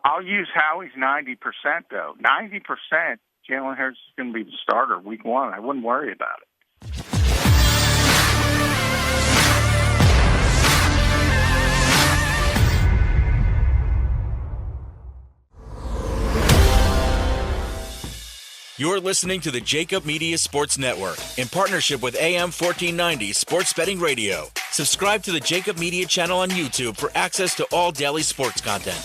I'll use Howie's 90%, though. 90%, Jalen Hurts is going to be the starter week one. I wouldn't worry about it. You're listening to the JAKIB Media Sports Network in partnership with AM 1490 Sports Betting Radio. Subscribe to the JAKIB Media channel on YouTube for access to all daily sports content.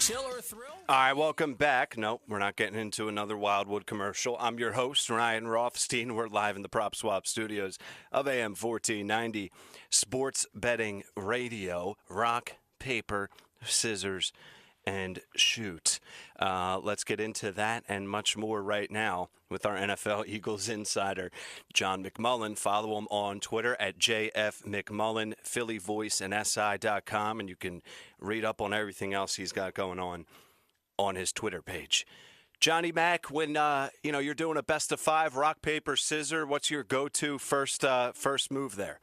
Chill or thrill? All right, welcome back. No, we're not getting into another Wildwood commercial. I'm your host, Ryan Rothstein. We're live in the Prop Swap studios of AM 1490 Sports Betting Radio. Rock, paper, scissors, and shoot. Let's get into that and much more right now with our NFL Eagles insider, John McMullen. Follow him on Twitter at JFMcMullen, PhillyVoice, and SI.com, and you can read up on everything else he's got going on his Twitter page. Johnny Mac, when you're doing a best of five, rock, paper, scissors, what's your go-to first move there?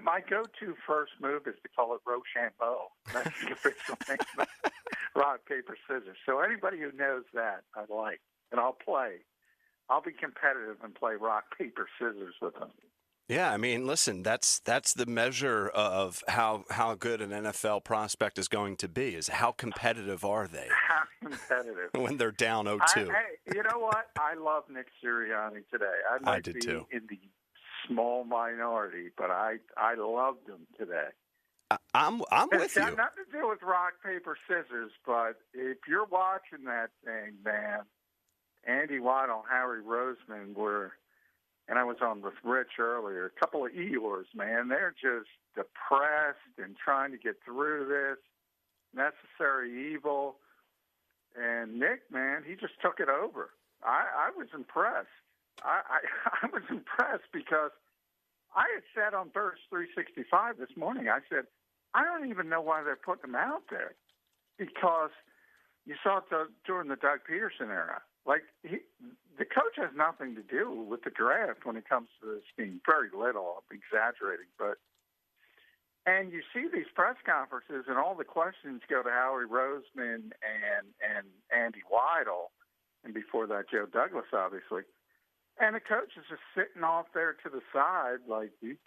My go-to first move is to call it Rochambeau. That's the official name. Rock, paper, scissors. So anybody who knows that, I like, and I'll play. I'll be competitive and play rock, paper, scissors with them. Yeah, I mean, listen, that's the measure of how good an NFL prospect is going to be, is how competitive are they? How competitive. When they're down 0-2. Hey, you know what? I love Nick Sirianni today. I did be too. In the small minority, but I loved him today. I'm with It's you. got nothing to do with rock, paper, scissors, but if you're watching that thing, man, Andy Waddle, Harry Roseman were, and I was on with Rich earlier, a couple of Eeyores, man. They're just depressed and trying to get through this necessary evil. And Nick, man, he just took it over. I was impressed. I was impressed because I had said on Burst 365 this morning, I said, I don't even know why they're putting him out there, because you saw it during the Doug Peterson era. Like, the coach has nothing to do with the draft when it comes to this team. Very little. I'm exaggerating. And you see these press conferences and all the questions go to Howie Roseman and Andy Weidel, and before that Joe Douglas, obviously. And the coach is just sitting off there to the side like, do.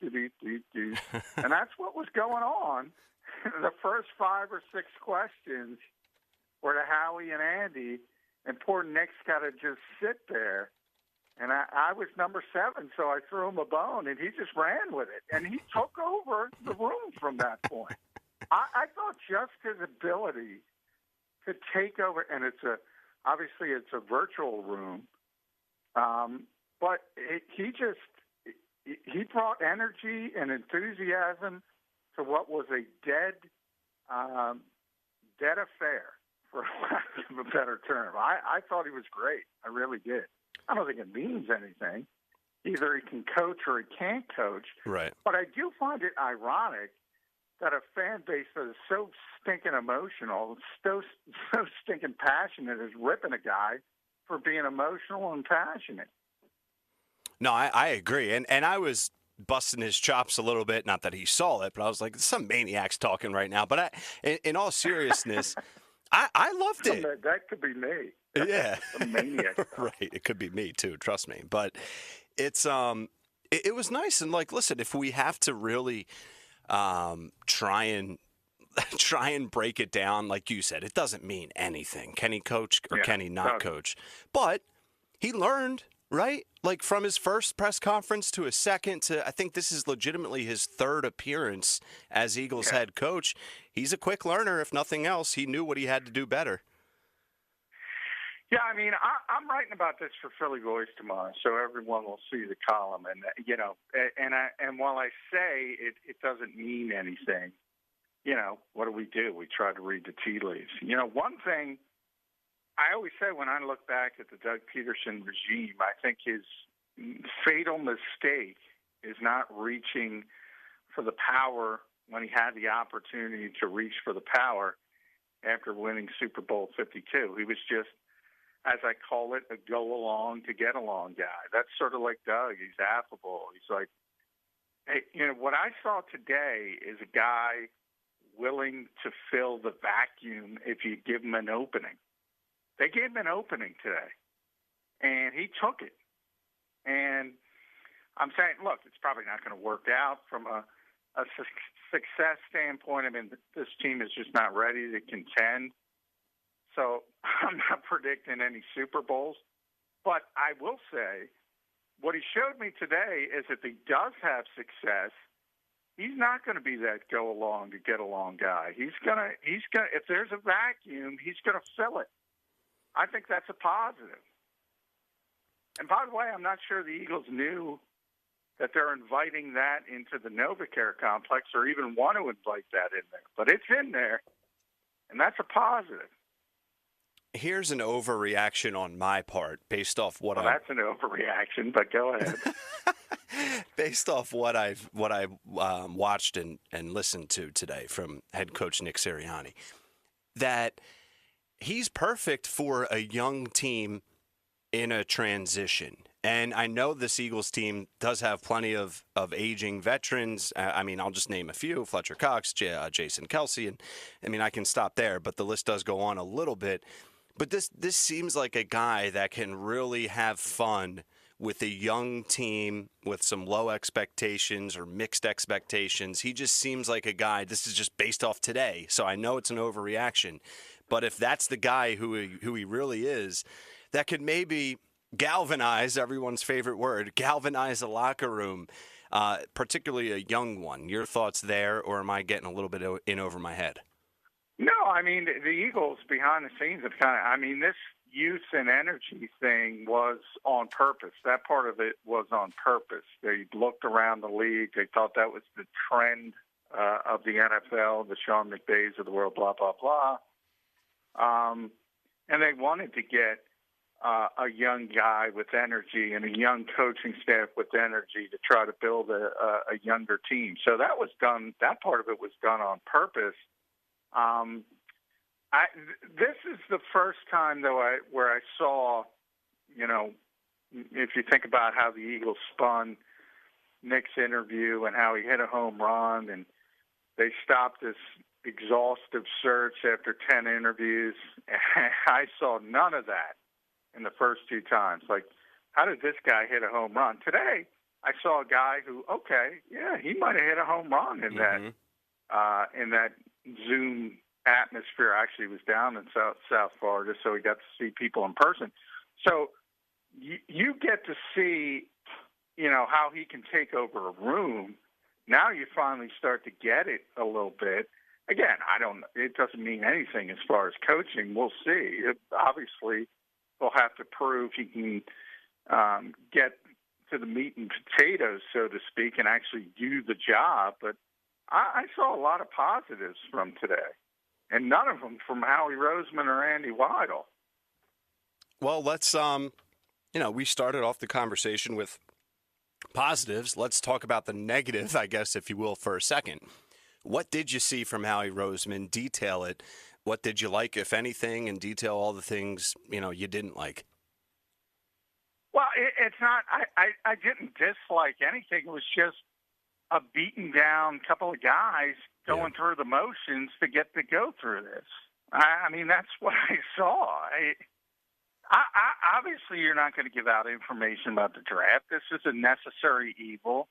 And that's what was going on. The first 5 or 6 questions were to Howie and Andy, and poor Nick's got to just sit there. And I was number 7, so I threw him a bone, and he just ran with it. And he took over the room from that point. I thought just his ability to take over, and obviously it's a virtual room, but he brought energy and enthusiasm to what was a dead affair, for lack of a better term. I thought he was great. I really did. I don't think it means anything. Either he can coach or he can't coach. Right. But I do find it ironic that a fan base that is so stinking emotional, so stinking passionate, is ripping a guy for being emotional and passionate. No, I agree. And I was busting his chops a little bit. Not that he saw it, but I was like, some maniac's talking right now. But in all seriousness, I loved it. That could be me. Yeah. A maniac. Right. It could be me too. Trust me. But it's it was nice. And like, listen, if we have to really try and break it down, like you said, it doesn't mean anything. Can he coach or can he not coach? But he learned, right? Like from his first press conference to his second to, I think this is legitimately his third appearance as Eagles head coach. He's a quick learner, if nothing else. He knew what he had to do better. Yeah, I mean, I'm writing about this for Philly Voice tomorrow, so everyone will see the column. And, and while I say it doesn't mean anything, what do? We try to read the tea leaves. One thing I always say when I look back at the Doug Peterson regime, I think his fatal mistake is not reaching for the power when he had the opportunity to reach for the power after winning Super Bowl 52. He was just, as I call it, a go-along to get-along guy. That's sort of like Doug. He's affable. He's like, what I saw today is a guy willing to fill the vacuum if you give him an opening. They gave him an opening today, and he took it. And I'm saying, look, it's probably not going to work out from a success standpoint. I mean, this team is just not ready to contend. So I'm not predicting any Super Bowls. But I will say, what he showed me today is if he does have success, he's not going to be that go-along to get-along guy. He's gonna. If there's a vacuum, he's going to fill it. I think that's a positive. And by the way, I'm not sure the Eagles knew that they're inviting that into the NovaCare complex or even want to invite that in there. But it's in there, and that's a positive. Here's an overreaction on my part based off what that's an overreaction, but go ahead. Based off what I've watched and listened to today from head coach Nick Sirianni, that he's perfect for a young team in a transition. And I know this Eagles team does have plenty of aging veterans. I mean, I'll just name a few: Fletcher Cox, Jason Kelsey, and I mean, I can stop there, but the list does go on a little bit. But this seems like a guy that can really have fun with a young team with some low expectations or mixed expectations. He just seems like a guy, this is just based off today, so I know it's an overreaction. But if that's the guy who he really is, that could maybe galvanize, everyone's favorite word, galvanize a locker room, particularly a young one. Your thoughts there, or am I getting a little bit in over my head? No, I mean, the Eagles behind the scenes have this youth and energy thing was on purpose. That part of it was on purpose. They looked around the league. They thought that was the trend of the NFL, the Sean McVays of the world, blah, blah, blah. And they wanted to get a young guy with energy and a young coaching staff with energy to try to build a younger team. So that was done. That part of it was done on purpose. This is the first time, though, where I saw, if you think about how the Eagles spun Nick's interview and how he hit a home run, and they stopped this exhaustive search after 10 interviews. I saw none of that in the first two times. Like, how did this guy hit a home run? Today, I saw a guy who, he might have hit a home run in that Zoom atmosphere. Actually was down in South Florida, so we got to see people in person. So you get to see, how he can take over a room. Now you finally start to get it a little bit. Again, it doesn't mean anything as far as coaching. We'll see. Obviously, he'll have to prove he can get to the meat and potatoes, so to speak, and actually do the job. But I saw a lot of positives from today, and none of them from Howie Roseman or Andy Weidel. Well, let's, we started off the conversation with positives. Let's talk about the negative, I guess, if you will, for a second. What did you see from Howie Roseman? Detail it. What did you like, if anything, and detail all the things, you didn't like? Well, it's not, I didn't dislike anything. It was just a beaten down couple of guys going through the motions to get to go through this. I mean, that's what I saw. Obviously, you're not going to give out information about the draft. This is a necessary evil.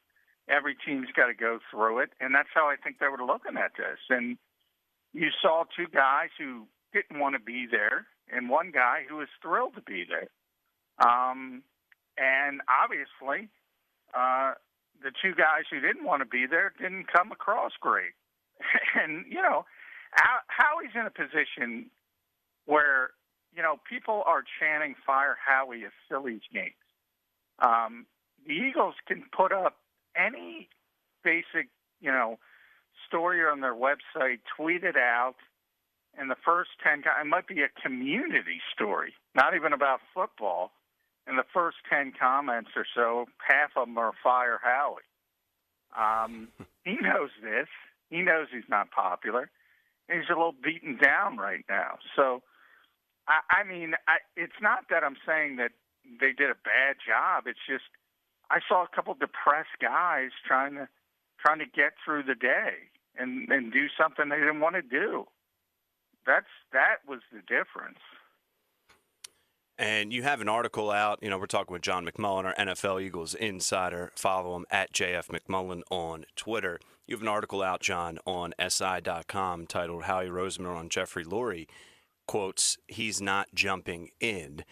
Every team's got to go through it, and that's how I think they were looking at this. And you saw two guys who didn't want to be there and one guy who was thrilled to be there. And obviously, the two guys who didn't want to be there didn't come across great. And, Howie's in a position where, people are chanting "Fire Howie" at Phillies games. The Eagles can put up any basic, story on their website, tweet it out, and the first 10, it might be a community story, not even about football. And the first 10 comments or so, half of them are "Fire Howie." He knows this. He knows he's not popular. He's a little beaten down right now. So, it's not that I'm saying that they did a bad job. It's just I saw a couple depressed guys trying to trying to get through the day and do something they didn't want to do. That was the difference. And you have an article out. We're talking with John McMullen, our NFL Eagles insider. Follow him at JF McMullen on Twitter. You have an article out, John, on SI.com titled Howie Roseman on Jeffrey Lurie, quotes, "He's not jumping in."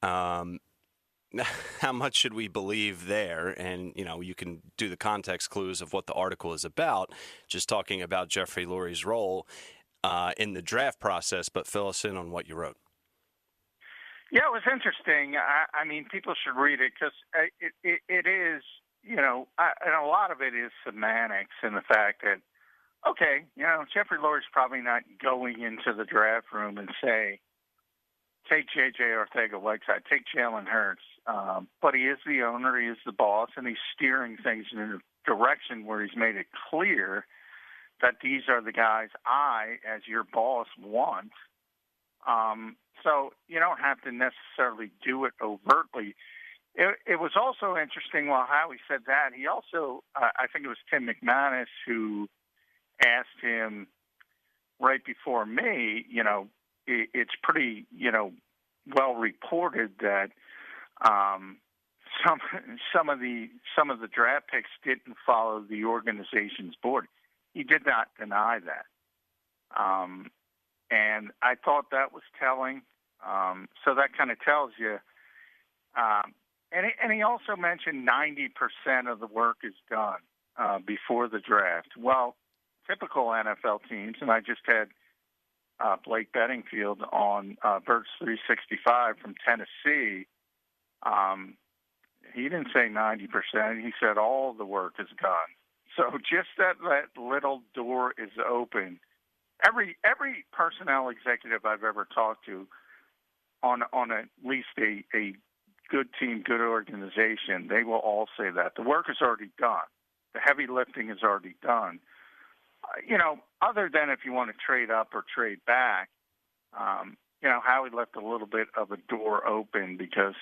How much should we believe there? And, you can do the context clues of what the article is about, just talking about Jeffrey Lurie's role in the draft process, but fill us in on what you wrote. Yeah, it was interesting. I mean, people should read it because it is, and a lot of it is semantics and the fact that, okay, Jeffrey Lurie's probably not going into the draft room and say, take J.J. Arcega-Whiteside, take Jalen Hurts. But he is the owner, he is the boss, and he's steering things in a direction where he's made it clear that these are the guys I, as your boss, want. So you don't have to necessarily do it overtly. It was also interesting while Howie said that, he also, I think it was Tim McManus who asked him right before me, it's pretty, well reported that some of the draft picks didn't follow the organization's board. He did not deny that. And I thought that was telling. So that kind of tells you. And he also mentioned 90% of the work is done before the draft. Well, typical NFL teams, and I just had Blake Bedingfield on Birds 365 from Tennessee. He didn't say 90%. He said all the work is done. So just that little door is open. Every personnel executive I've ever talked to on at least a good team, good organization, they will all say that. The work is already done. The heavy lifting is already done. Other than if you want to trade up or trade back, Howie left a little bit of a door open because,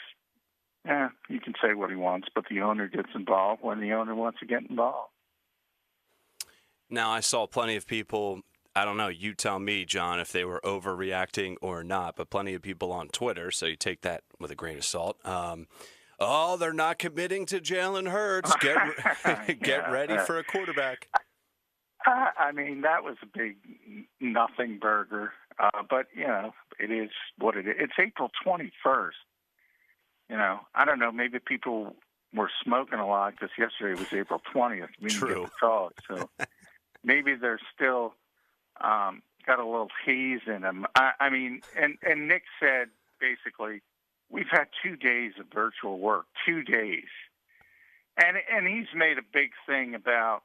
you can say what he wants, but the owner gets involved when the owner wants to get involved. Now, I saw plenty of people, I don't know, you tell me, John, if they were overreacting or not, but plenty of people on Twitter, so you take that with a grain of salt. They're not committing to Jalen Hurts. Get ready for a quarterback. I mean, that was a big nothing burger. But, it is what it is. It's April 21st. I don't know, maybe people were smoking a lot because yesterday was April 20th. We didn't get to talk. So maybe they're still got a little haze in them. I mean, and Nick said, basically, we've had 2 days of virtual work, 2 days. And he's made a big thing about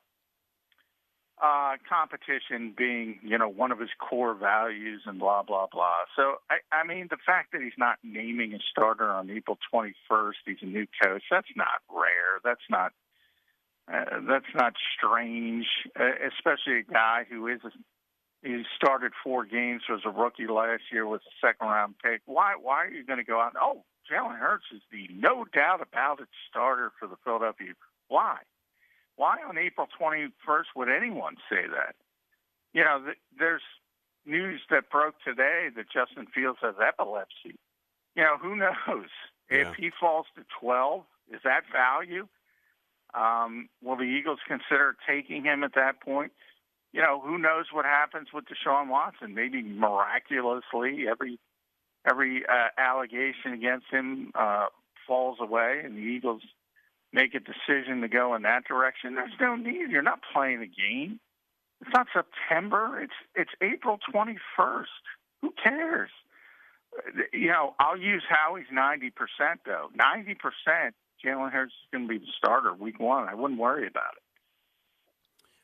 competition being, one of his core values and blah, blah, blah. So, I mean, the fact that he's not naming a starter on April 21st, he's a new coach, that's not rare. That's not strange, especially a guy who he started 4 games, was a rookie last year, was a second-round pick. Why are you going to go out and, Jalen Hurts is the no doubt about it starter for the Philadelphia? Why? Why on April 21st would anyone say that? There's news that broke today that Justin Fields has epilepsy. Who knows? Yeah. If he falls to 12, is that value? Will the Eagles consider taking him at that point? Who knows what happens with Deshaun Watson? Maybe miraculously every allegation against him falls away and the Eagles make a decision to go in that direction. There's no need. You're not playing a game. It's not September. It's April 21st. Who cares? I'll use Howie's 90%, though. 90%, Jalen Hurts is going to be the starter week 1. I wouldn't worry about it.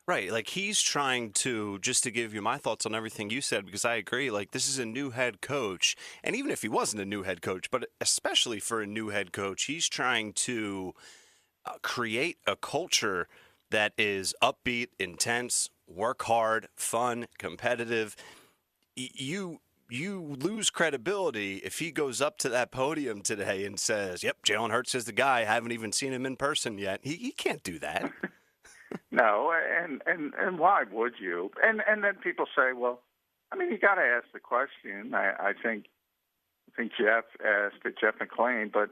Right. Like, he's trying to, just to give you my thoughts on everything you said, because I agree, like, this is a new head coach. And even if he wasn't a new head coach, but especially for a new head coach, he's trying to create a culture that is upbeat, intense, work hard, fun, competitive. You lose credibility if he goes up to that podium today and says, yep, Jalen Hurts is the guy. I haven't even seen him in person yet. He can't do that. No, and why would you? And then people say, well, I mean, you got to ask the question. I think Jeff asked it, Jeff McMullen, but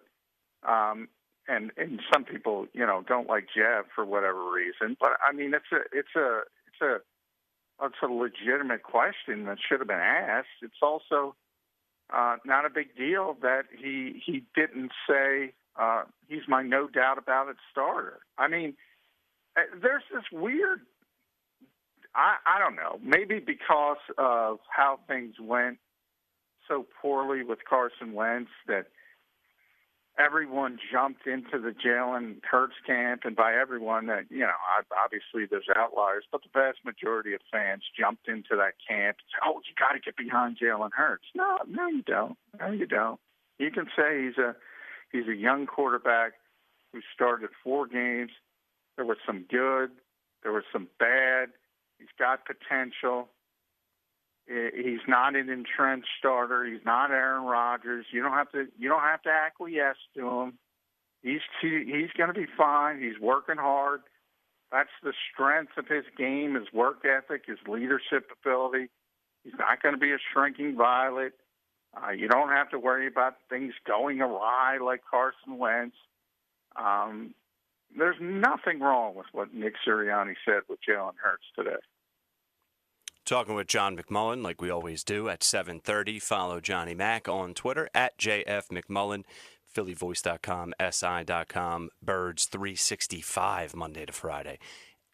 and some people, don't like Jeff for whatever reason. But I mean, it's a legitimate question that should have been asked. It's also not a big deal that he didn't say he's my no doubt about it starter. I mean, there's this weird, I don't know, maybe because of how things went so poorly with Carson Wentz that everyone jumped into the Jalen Hurts camp, and by everyone, that obviously there's outliers, but the vast majority of fans jumped into that camp and said, "Oh, you got to get behind Jalen Hurts." No, you don't. No, you don't. You can say he's a young quarterback who started 4 games. There was some good, there was some bad. He's got potential. He's not an entrenched starter. He's not Aaron Rodgers. You don't have to acquiesce to him. He's going to be fine. He's working hard. That's the strength of his game, his work ethic, his leadership ability. He's not going to be a shrinking violet. You don't have to worry about things going awry like Carson Wentz. There's nothing wrong with what Nick Sirianni said with Jalen Hurts today. Talking with John McMullen, like we always do, at 7:30. Follow Johnny Mac on Twitter, at JF McMullen, PhillyVoice.com, SI.com, Birds 365, Monday to Friday,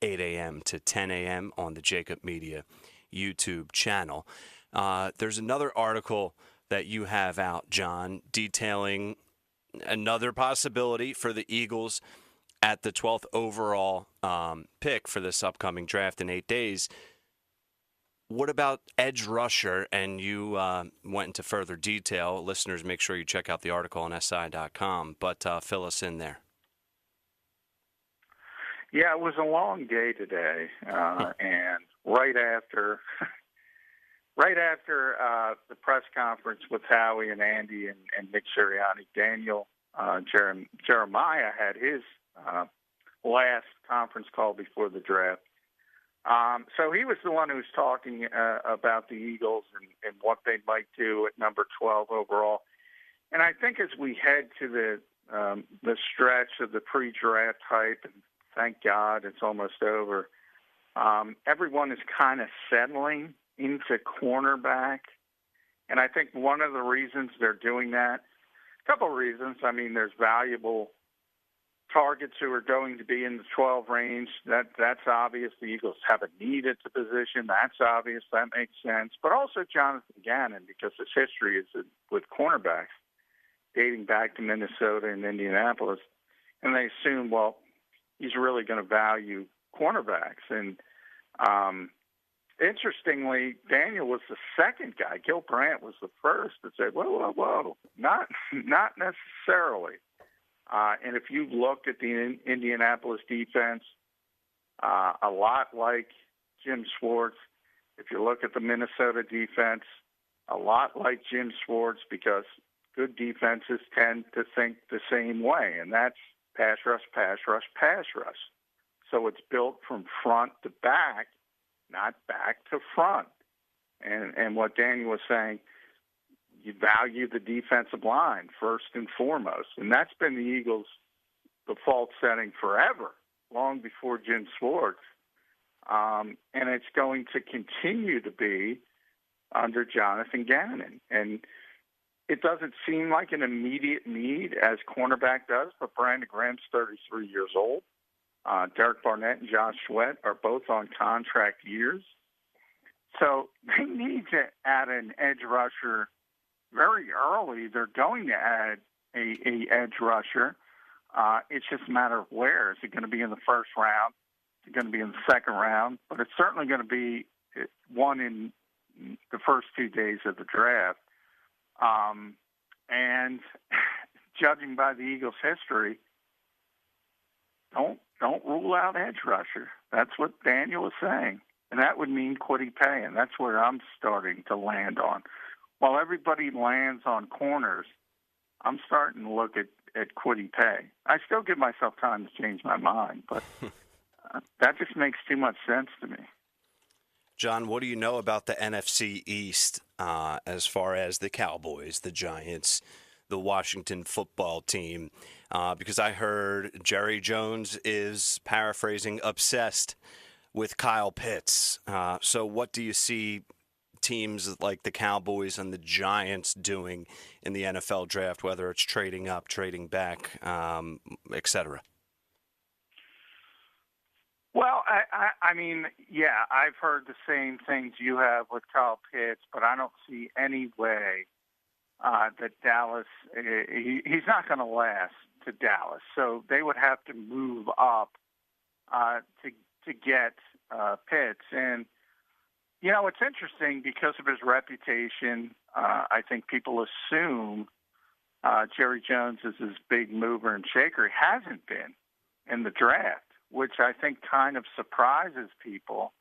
8 a.m. to 10 a.m. on the JAKIB Media YouTube channel. There's another article that you have out, John, detailing another possibility for the Eagles at the 12th overall pick for this upcoming draft in 8 days. What about edge rusher? And you went into further detail. Listeners, make sure you check out the article on SI.com, but fill us in there. Yeah, it was a long day today, and right after the press conference with Howie and Andy and Nick Sirianni, Daniel Jeremiah had his last conference call before the draft. So he was the one who was talking about the Eagles and what they might do at number 12 overall. And I think as we head to the stretch of the pre-draft hype, and thank God it's almost over, everyone is kind of settling into cornerback. And I think one of the reasons they're doing that, a couple of reasons. I mean, there's valuable targets who are going to be in the 12 range. That's obvious. The Eagles have a need at the position. That's obvious. That makes sense. But also Jonathan Gannon, because his history is with cornerbacks dating back to Minnesota and Indianapolis. And they assume, well, he's really going to value cornerbacks. And interestingly, Daniel was the second guy. Gil Brandt was the first that said, whoa, not necessarily. And if you looked at the Indianapolis defense, a lot like Jim Schwartz, if you look at the Minnesota defense, a lot like Jim Schwartz, because good defenses tend to think the same way, and that's pass rush, pass rush, pass rush. So it's built from front to back, not back to front. And what Daniel was saying, you value the defensive line first and foremost. And that's been the Eagles' default setting forever, long before Jim Schwartz. And it's going to continue to be under Jonathan Gannon. And it doesn't seem like an immediate need as cornerback does, but Brandon Graham's 33 years old. Derek Barnett and Josh Sweat are both on contract years. So they need to add an edge rusher very early. They're going to add a edge rusher. It's just a matter of where. Is it going to be in the first round? Is it going to be in the second round? But it's certainly going to be one in the first 2 days of the draft. And judging by the Eagles' history, don't rule out edge rusher. That's what Daniel was saying. And that would mean Kwity Paye, and that's where I'm starting to land on. While everybody lands on corners, I'm starting to look at Kwity Paye. I still give myself time to change my mind, but That just makes too much sense to me. John, what do you know about the NFC East as far as the Cowboys, the Giants, the Washington football team? Because I heard Jerry Jones is, paraphrasing, obsessed with Kyle Pitts. So what do you see teams like the Cowboys and the Giants doing in the NFL draft, whether it's trading up, trading back, et cetera? Well, I mean, yeah, I've heard the same things you have with Kyle Pitts, but I don't see any way that Dallas, he's not going to last to Dallas. So they would have to move up to get Pitts. And, you know, it's interesting because of his reputation. I think people assume Jerry Jones is this big mover and shaker. He hasn't been in the draft, which I think kind of surprises people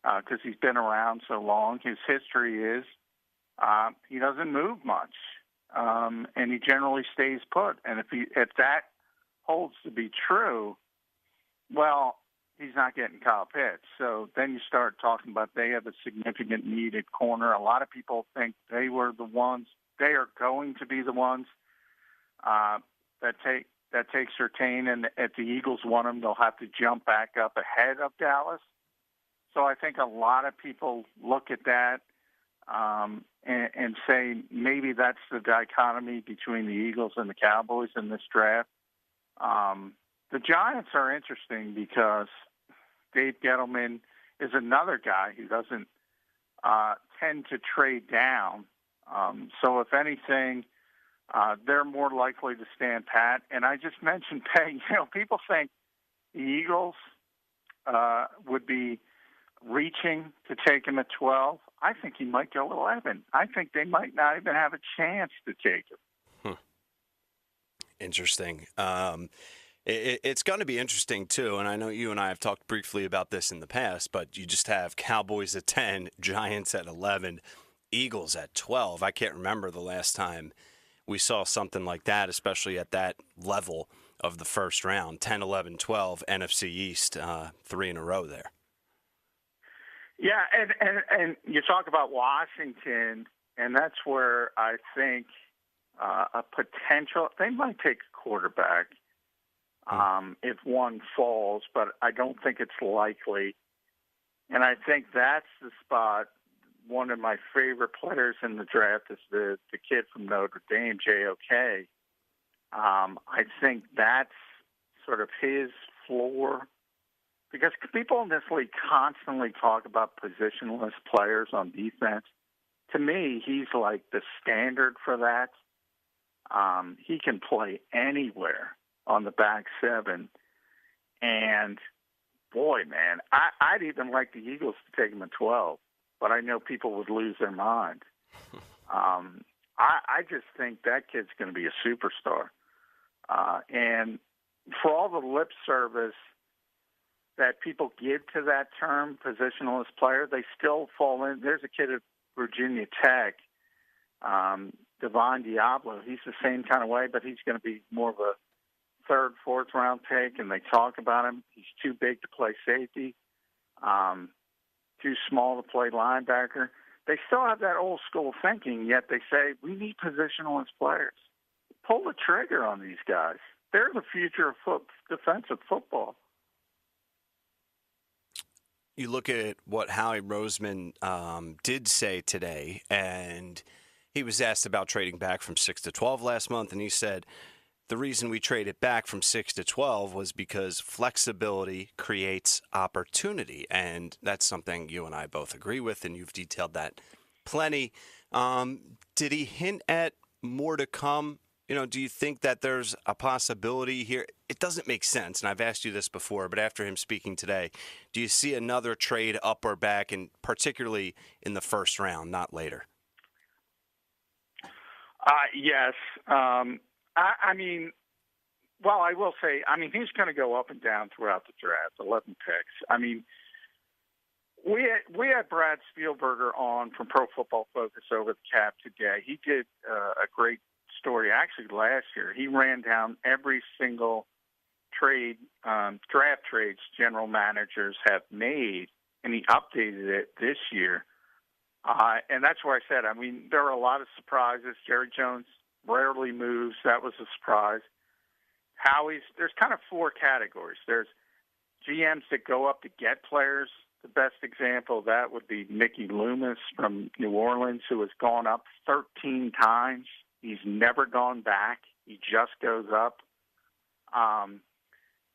because he's been around so long. His history is he doesn't move much, and he generally stays put. And if that holds to be true, well, he's not getting Kyle Pitts. So then you start talking about they have a significant need at corner. A lot of people think they are going to be the ones that take Surtain, and if the Eagles want him, they'll have to jump back up ahead of Dallas. So I think a lot of people look at that and say maybe that's the dichotomy between the Eagles and the Cowboys in this draft. The Giants are interesting because Dave Gettleman is another guy who doesn't tend to trade down. So if anything, they're more likely to stand pat. And I just mentioned pay. You know, people think the Eagles would be reaching to take him at 12. I think he might go 11. I think they might not even have a chance to take him. Interesting. It's going to be interesting, too, and I know you and I have talked briefly about this in the past, but you just have Cowboys at 10, Giants at 11, Eagles at 12. I can't remember the last time we saw something like that, especially at that level of the first round. 10, 11, 12, NFC East, 3 in a row there. Yeah, and you talk about Washington, and that's where I think a potential – they might take a quarterback if one falls, but I don't think it's likely. And I think that's the spot. One of my favorite players in the draft is the kid from Notre Dame, JOK. I think that's sort of his floor because people in this league constantly talk about positionless players on defense. To me, he's like the standard for that. He can play anywhere on the back seven. And, boy, man, I'd even like the Eagles to take him at 12. But I know people would lose their mind. I just think that kid's going to be a superstar. And for all the lip service that people give to that term, positionless player, they still fall in. There's a kid at Virginia Tech, Devon Diablo. He's the same kind of way, but he's going to be more of a third, fourth round pick, and they talk about him. He's too big to play safety. Too small to play linebacker. They still have that old school thinking, yet they say, we need positionless players. Pull the trigger on these guys. They're the future of defensive football. You look at what Howie Roseman did say today, and he was asked about trading back from 6 to 12 last month, and he said, the reason we traded back from 6 to 12 was because flexibility creates opportunity. And that's something you and I both agree with, and you've detailed that plenty. Did he hint at more to come? You know, do you think that there's a possibility here? It doesn't make sense, and I've asked you this before, but after him speaking today, do you see another trade up or back, and particularly in the first round, not later? Yes. I mean, well, I will say, he's going to go up and down throughout the draft, 11 picks. I mean, we had Brad Spielberger on from Pro Football Focus over the cap today. He did a great story, actually, last year. He ran down every single draft trades general managers have made, and he updated it this year. And that's where I said, I mean, there are a lot of surprises. Jerry Jones rarely moves. That was a surprise. There's kind of four categories. There's GMs that go up to get players. The best example of that would be Mickey Loomis from New Orleans, who has gone up 13 times. He's never gone back. He just goes up.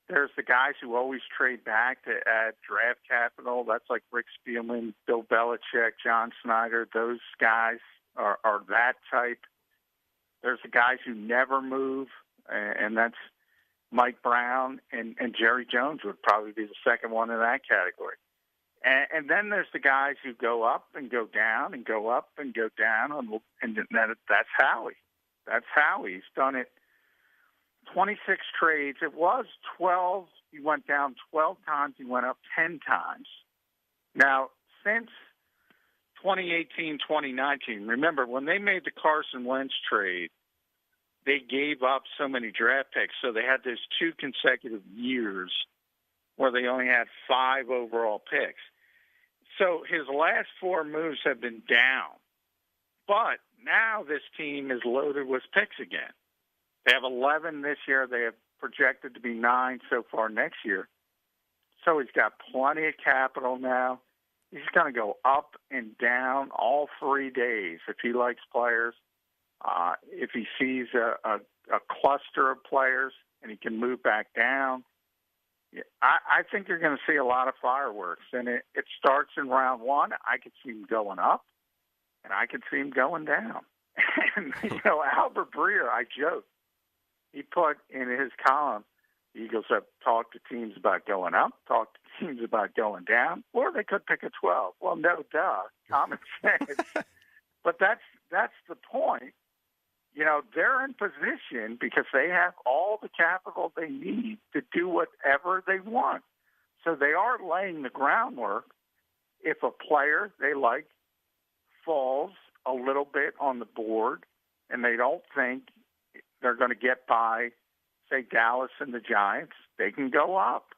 There's the guys who always trade back to add draft capital. That's like Rick Spielman, Bill Belichick, John Snyder. Those guys are that type. There's the guys who never move, and that's Mike Brown and Jerry Jones would probably be the second one in that category. And then there's the guys who go up and go down and go up and go down, and that's Howie. That's Howie. He's done it 26 trades. It was 12. He went down 12 times. He went up 10 times. Now, since 2018, 2019, remember, when they made the Carson Wentz trade, they gave up so many draft picks, so they had those 2 consecutive years where they only had 5 overall picks. So his last 4 moves have been down. But now this team is loaded with picks again. They have 11 this year. They have projected to be 9 so far next year. So he's got plenty of capital now. He's going to go up and down all 3 days if he likes players. If he sees a cluster of players and he can move back down, I think you're going to see a lot of fireworks. And it starts in round 1. I could see him going up, and I could see him going down. And, Albert Breer, I joke. He put in his column, the Eagles have talked to teams about going up, talked to teams about going down, or they could pick a 12. Well, no, duh, common sense. But that's the point. They're in position because they have all the capital they need to do whatever they want. So they are laying the groundwork. If a player they like falls a little bit on the board and they don't think they're going to get by, say, Dallas and the Giants, they can go up.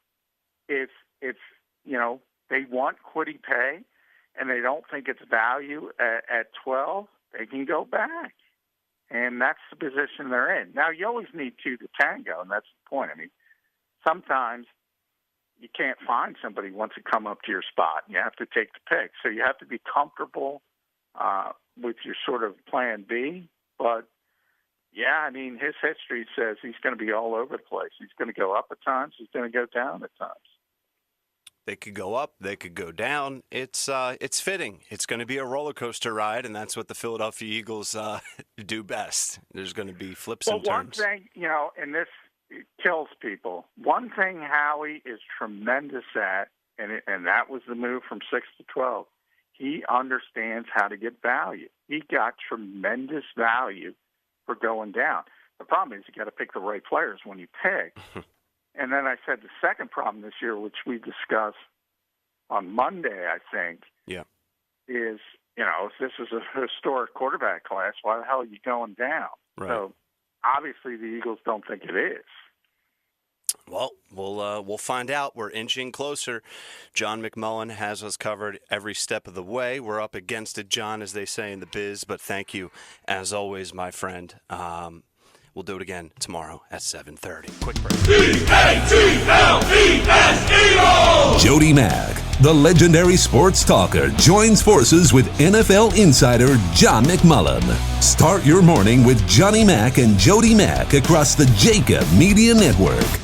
If they want Kwity Paye and they don't think it's value at 12, they can go back. And that's the position they're in. Now, you always need 2 to tango, and that's the point. I mean, sometimes you can't find somebody who wants to come up to your spot, and you have to take the pick. So you have to be comfortable with your sort of plan B. But, yeah, I mean, his history says he's going to be all over the place. He's going to go up at times. He's going to go down at times. They could go up, they could go down. It's fitting. It's going to be a roller coaster ride, and that's what the Philadelphia Eagles do best. There's going to be flips and turns. One thing, and this kills people. One thing Howie is tremendous at, and that was the move from 6 to 12. He understands how to get value. He got tremendous value for going down. The problem is you got to pick the right players when you pick. And then I said the second problem this year, which we discussed on Monday, I think, is, if this is a historic quarterback class, why the hell are you going down? Right. So obviously the Eagles don't think it is. Well, we'll find out. We're inching closer. John McMullen has us covered every step of the way. We're up against it, John, as they say in the biz, but thank you, as always, my friend. We'll do it again tomorrow at 7:30. Quick break. D-A-T-L-E-S Jody Mack, the legendary sports talker, joins forces with NFL insider John McMullen. Start your morning with Johnny Mack and Jody Mack across the JAKIB Media Network.